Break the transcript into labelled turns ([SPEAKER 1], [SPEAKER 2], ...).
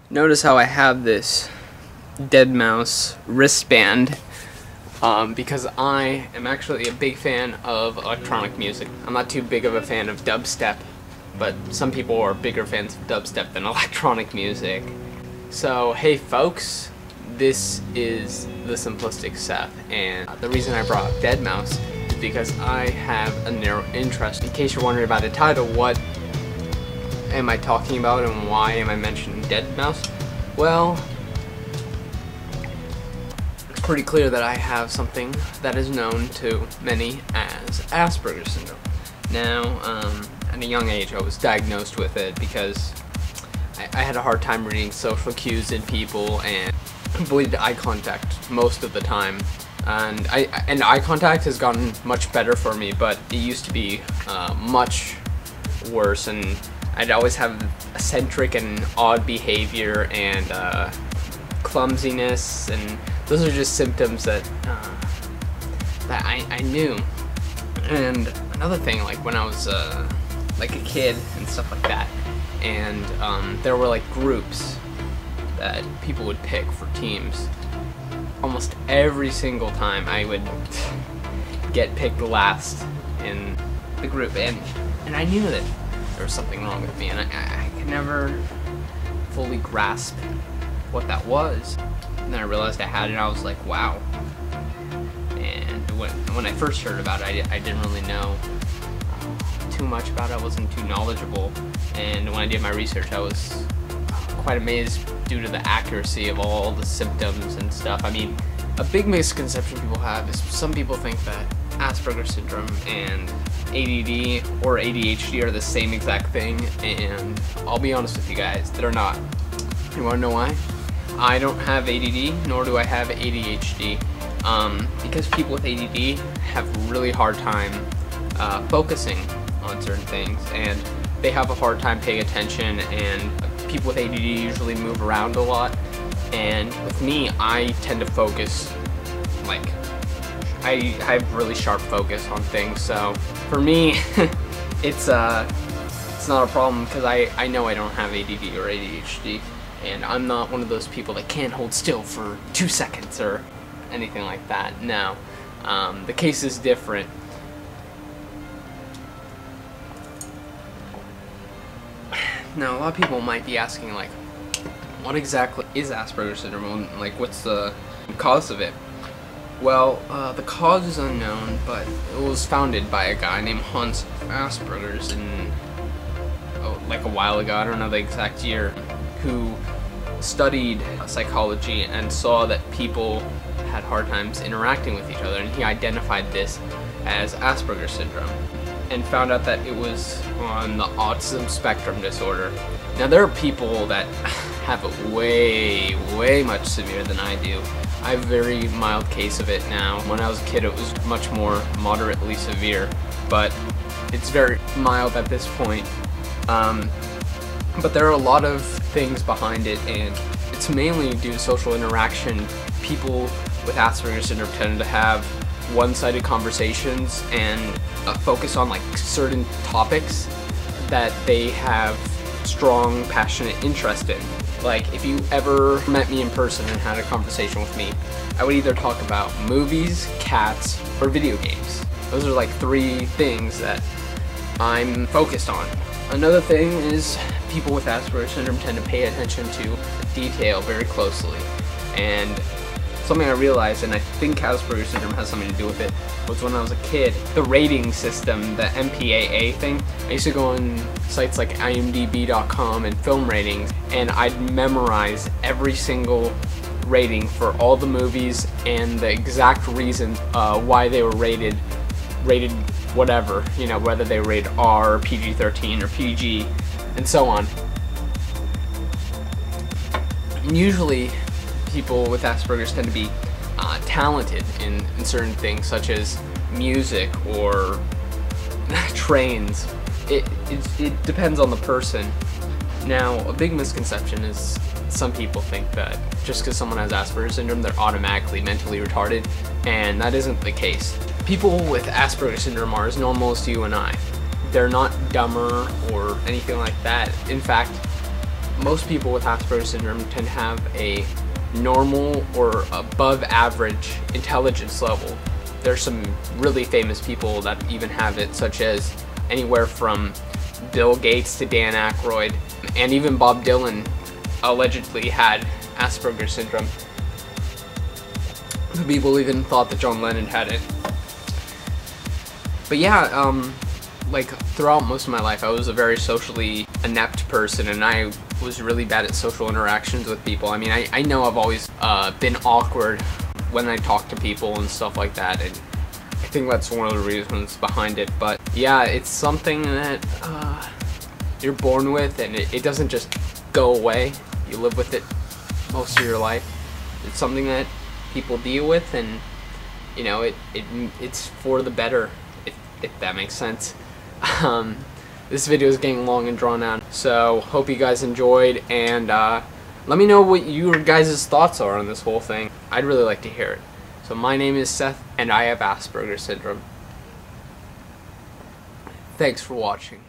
[SPEAKER 1] Notice how I have this dead mouse wristband because I am actually a big fan of electronic music. I'm not too big of a fan of dubstep, but some people are bigger fans of dubstep than electronic music. So hey folks, this is the Simplistic Seth, and the reason I brought up dead mouse is because I have a narrow interest. In case you're wondering about the title, what am I talking about and why am I mentioning dead mouse? Well, it's pretty clear that I have something that is known to many as Asperger syndrome. Now, at a young age I was diagnosed with it because I had a hard time reading social cues in people and avoided eye contact most of the time. And eye contact has gotten much better for me, but it used to be much worse, and I'd always have eccentric and odd behavior and clumsiness, and those are just symptoms that I knew. And another thing, like when I was like a kid and stuff like that, and there were like groups that people would pick for teams. Almost every single time I would get picked last in the group, and I knew that there was something wrong with me, and I could never fully grasp what that was. And then I realized I had it, and I was like, wow. And when I first heard about it, I didn't really know too much about it. I wasn't too knowledgeable, and when I did my research, I was quite amazed due to the accuracy of all the symptoms and stuff. I mean, a big misconception people have is some people think that Asperger syndrome and ADD or ADHD are the same exact thing, and I'll be honest with you guys, they're not. You want to know why? I don't have ADD, nor do I have ADHD, because people with ADD have a really hard time focusing on certain things, and they have a hard time paying attention, and people with ADD usually move around a lot, and with me, I tend to focus, like, I have really sharp focus on things, so for me, it's not a problem because I know I don't have ADD or ADHD, and I'm not one of those people that can't hold still for 2 seconds or anything like that. No, the case is different. Now, a lot of people might be asking, like, what exactly is Asperger syndrome? Like, what's the cause of it? Well, the cause is unknown, but it was founded by a guy named Hans Asperger's like a while ago, I don't know the exact year, who studied psychology and saw that people had hard times interacting with each other, and he identified this as Asperger syndrome and found out that it was on the autism spectrum disorder. Now, there are people that have it way much severe than I do. I have a very mild case of it now. When I was a kid, it was much more moderately severe, but it's very mild at this point. But there are a lot of things behind it, and it's mainly due to social interaction. People with Asperger syndrome tend to have one-sided conversations and focus on like certain topics that they have strong, passionate interest in. Like, if you ever met me in person and had a conversation with me, I would either talk about movies, cats, or video games. Those are like 3 things that I'm focused on. Another thing is people with Asperger syndrome tend to pay attention to detail very closely. And something I realized, and I think Asperger syndrome has something to do with it, was when I was a kid, the rating system, the MPAA thing, I used to go on sites like IMDb.com and film ratings, and I'd memorize every single rating for all the movies and the exact reason why they were rated whatever, you know, whether they were rated R, or PG-13, or PG, and so on. And usually, people with Asperger's tend to be talented in certain things, such as music or trains. It depends on the person. Now, a big misconception is some people think that just because someone has Asperger's syndrome, they're automatically mentally retarded, and that isn't the case. People with Asperger's syndrome are as normal as you and I. They're not dumber or anything like that. In fact, most people with Asperger's syndrome tend to have a normal or above average intelligence level. There's some really famous people that even have it, such as anywhere from Bill Gates to Dan Aykroyd, and even Bob Dylan allegedly had Asperger's syndrome. People even thought that John Lennon had it. But yeah, like throughout most of my life, I was a very socially inept person, and I was really bad at social interactions with people. I mean, I know I've always been awkward when I talk to people and stuff like that, and I think that's one of the reasons behind it. But yeah, it's something that you're born with, and it doesn't just go away. You live with it most of your life. It's something that people deal with, and you know, it's for the better, if that makes sense. This video is getting long and drawn out, so hope you guys enjoyed, and let me know what your guys' thoughts are on this whole thing. I'd really like to hear it. So my name is Seth, and I have Asperger's syndrome. Thanks for watching.